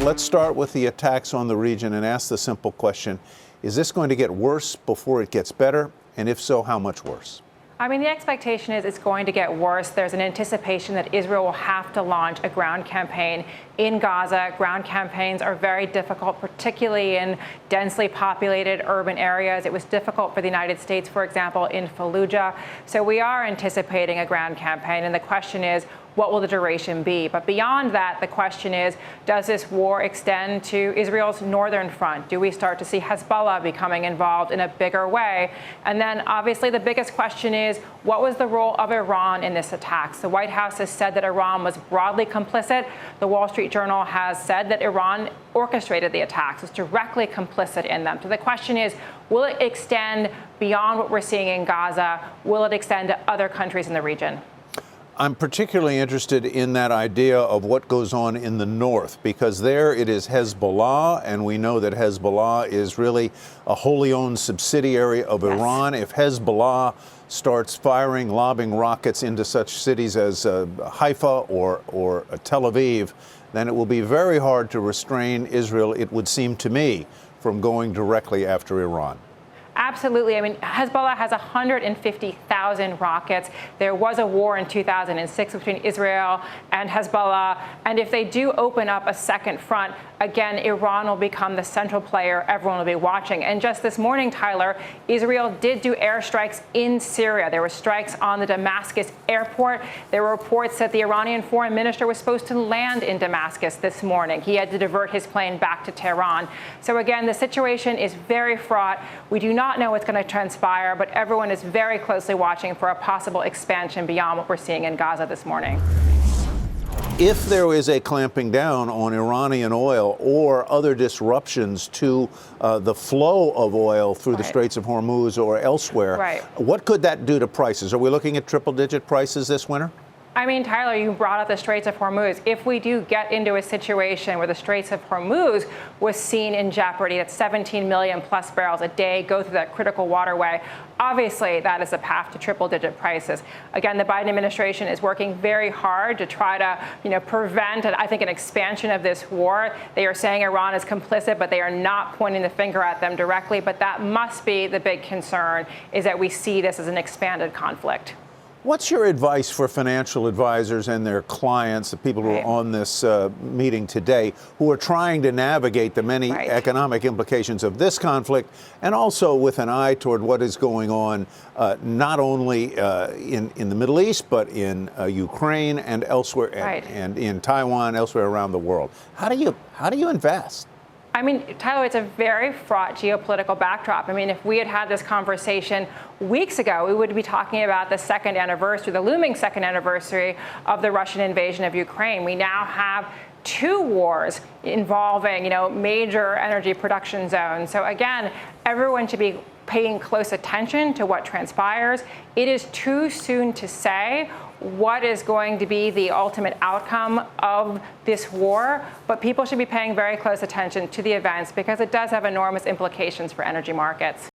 let's start with the attacks on the region and ask the simple question, is this going to get worse before it gets better? And if so, how much worse? I mean, the expectation is it's going to get worse. There's an anticipation that Israel will have to launch a ground campaign in Gaza. Ground campaigns are very difficult, particularly in densely populated urban areas. It was difficult for the United States, for example, in Fallujah. So we are anticipating a ground campaign. And the question is, what will the duration be? But beyond that, the question is, does this war extend to Israel's northern front? Do we start to see Hezbollah becoming involved in a bigger way? And then obviously the biggest question is, what was the role of Iran in this attack? The White House has said that Iran was broadly complicit. The Wall Street Journal has said that Iran orchestrated the attacks, was directly complicit in them. So the question is, will it extend beyond what we're seeing in Gaza? Will it extend to other countries in the region? I'm particularly interested in that idea of what goes on in the north, because there it is Hezbollah, and we know that Hezbollah is really a wholly owned subsidiary of Iran. If Hezbollah starts firing, lobbing rockets into such cities as Haifa or Tel Aviv, then it will be very hard to restrain Israel, it would seem to me, from going directly after Iran. Absolutely. I mean, Hezbollah has 150,000 rockets. There was a war in 2006 between Israel and Hezbollah. And if they do open up a second front, again, Iran will become the central player everyone will be watching. And just this morning, Tyler, Israel did do airstrikes in Syria. There were strikes on the Damascus airport. There were reports that the Iranian foreign minister was supposed to land in Damascus this morning. He had to divert his plane back to Tehran. So again, the situation is very fraught. We do not know what's going to transpire, but everyone is very closely watching for a possible expansion beyond what we're seeing in Gaza this morning. If there is a clamping down on Iranian oil or other disruptions to the flow of oil through the Straits of Hormuz or elsewhere, what could that do to prices? Are we looking at triple-digit prices this winter? I mean, Tyler, you brought up the Straits of Hormuz. If we do get into a situation where the Straits of Hormuz was seen in jeopardy, that 17 million plus barrels a day go through that critical waterway, obviously that is a path to triple-digit prices. Again, the Biden administration is working very hard to try to, prevent, I think, an expansion of this war. They are saying Iran is complicit, but they are not pointing the finger at them directly. But that must be the big concern, is that we see this as an expanded conflict. What's your advice for financial advisors and their clients, the people who are on this meeting today, who are trying to navigate the many economic implications of this conflict, and also with an eye toward what is going on not only in the Middle East, but in Ukraine and elsewhere, and in Taiwan, elsewhere around the world? How do you invest? I mean, Tyler, it's a very fraught geopolitical backdrop. I mean, if we had had this conversation weeks ago, we would be talking about the second anniversary, the looming second anniversary of the Russian invasion of Ukraine. We now have two wars involving, major energy production zones. So again, everyone should be paying close attention to what transpires. It is too soon to say what is going to be the ultimate outcome of this war, but people should be paying very close attention to the events because it does have enormous implications for energy markets.